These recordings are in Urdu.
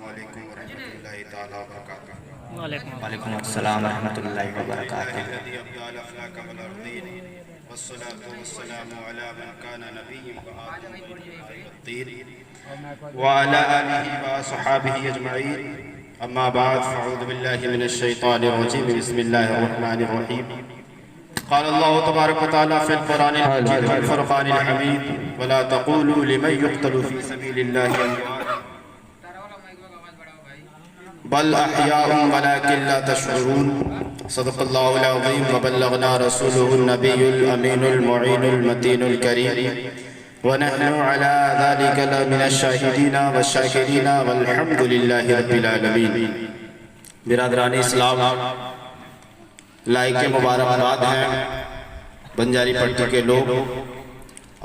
علیکم ورحمۃ اللہ تعالیٰ وبرکاتہ۔ وعلیکم السلام ورحمۃ اللہ وبرکاتہ۔ والصلاة والسلام على من كان نبي وآدم والطين وعلى آله وصحابه أجمعين، أما بعد فأعوذ بالله من الشيطان الرجيم، بسم الله الرحمن الرحيم۔ قال الله تبارك وتعالى في القرآن المجيد والفرقان الحميد: ولا تقولوا لمن يقتل في سبيل الله أموات بل أحياء ولكن لا تشعرون۔ صدق الله العظيم وبلغنا رسوله النبي الأمين المعين المتين الكريم، ونحن على ذلك لمن الشاهدين والشاكرين والحمد لله رب العالمين۔ برادران اسلام، لائق مبارکباد ہیں بنجاری پٹی کے لوگ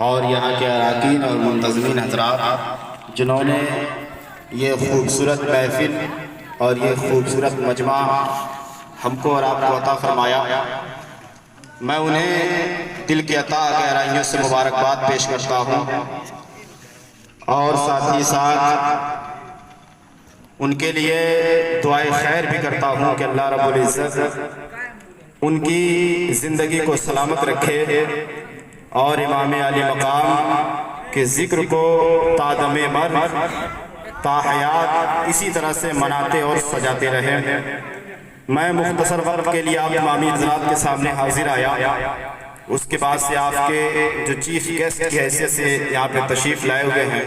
اور یہاں کے اراکین اور منتظمین حضرات جنہوں نے یہ خوبصورت محفل اور یہ خوبصورت مجمع ہم کو اور آپ کو عطا فرمایا۔ میں انہیں دل کی عطا گہرائیوں سے مبارکباد پیش کرتا ہوں، اور ساتھ ہی ساتھ ان کے لیے دعائے خیر بھی کرتا ہوں کہ اللہ رب العزت ان کی زندگی کو سلامت رکھے اور امام علی مقام کے ذکر کو تا دم مرگ تا حیات اسی طرح سے مناتے اور سجاتے رہیں۔ میں مختصر وقت کے لیے آپ امامی حضرات کے سامنے حاضر آیا، اس کے بعد سے آپ کے جو چیف گیسٹ کی حیثیت سے یہاں پہ تشریف لائے ہوئے ہیں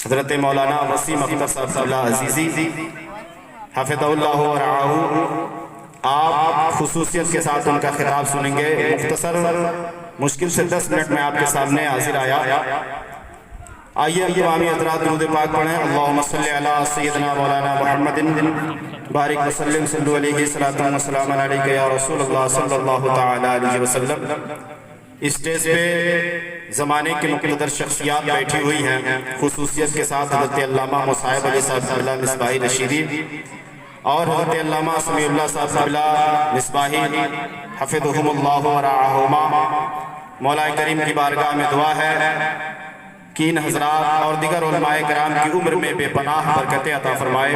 حضرت مولانا وسیم اختر صاحب اللہ عزیزی حفظہ اللہ ورعاہ، آپ خصوصیت کے ساتھ ان کا خطاب سنیں گے۔ مختصر مشکل سے 10 منٹ میں آپ کے سامنے حاضر آیا۔ آئیے امامی حضرات درود پاک پڑھیں۔ اللہم صلی علی سیدنا مولانا محمد بارک وسلم صلی علیہ صلاۃ وسلام علیک یا رسول اللہ صلی اللہ تعالی علیہ وسلم۔ اسٹیج پہ زمانے کی مقتدر شخصیات بیٹھی ہوئی ہیں، خصوصیت کے ساتھ حضرت علامہ مصعب علی صاحب اللہ مصباحی رشیدی اور حضرت علامہ سمیع اللہ صاحب اللہ مصباحی حفظہم اللہ ورعاہما۔ مولا کریم کی بارگاہ میں دعا ہے کہ ان حضرات اور دیگر علماء کرام کی عمر میں بے پناہ برکتیں عطا فرمائے۔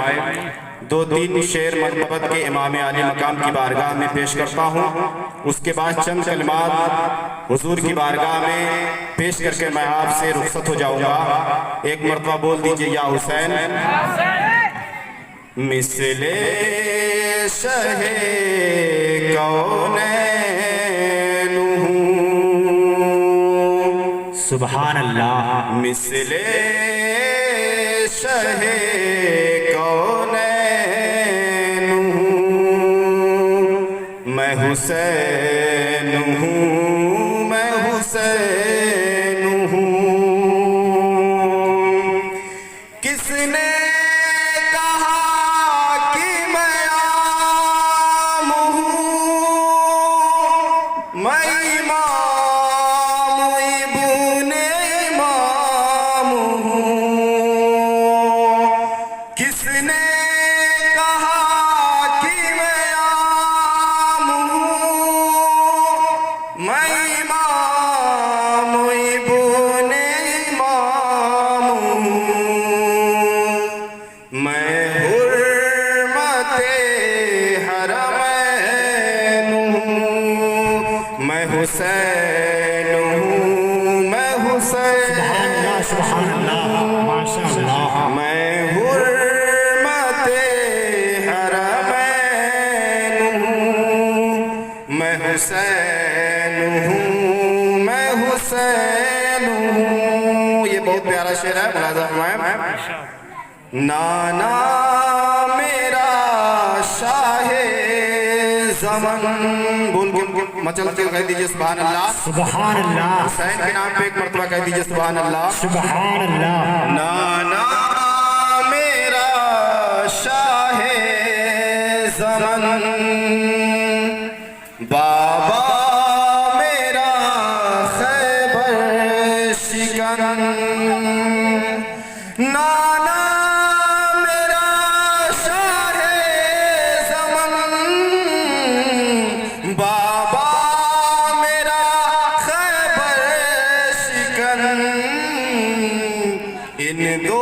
2-3 شعر مرتبت کے امام علی مقام کی بارگاہ میں پیش کرتا ہوں، اس کے بعد چند کلمات حضور کی بارگاہ میں پیش کر کے میں آپ سے رخصت ہو جاؤں گا۔ ایک مرتبہ بول دیجئے یا حسین۔ مثل شہ کونین سبحان اللہ۔ مثل شہ کونین میں حسین ہوں، میں حسین ہوں۔ کس نے کہا کہ میں عام ہوں، میں امام ابن امام ہوں۔ کس نے کہا کہ میں عام ہوں، میں امام ابن امام ہوں۔ میں حرمت حرمین ہوں، میں حسین ہوں، میں حسین سبحان اللہ، ماشاء اللہ۔ میں حرمت حرمین ہوں، میں حسین ہوں، میں حسین ہوں۔ یہ بہت پیارا شعر ہے، ملاحظہ فرمائیں۔ نانا میرا شاہ زمن، بول کے مچل کے کہہ دیجئے سبحان اللہ۔ سبحان اللہ، حسین کے نام پہ ایک مرتبہ کہہ دیجئے سبحان اللہ۔ سبحان اللہ۔ نانا میرا شاہ زمن، بابا میرا خیبر شکن، نانا میرا شاہ زمن، بابا میرا خیبر شکن، ان دو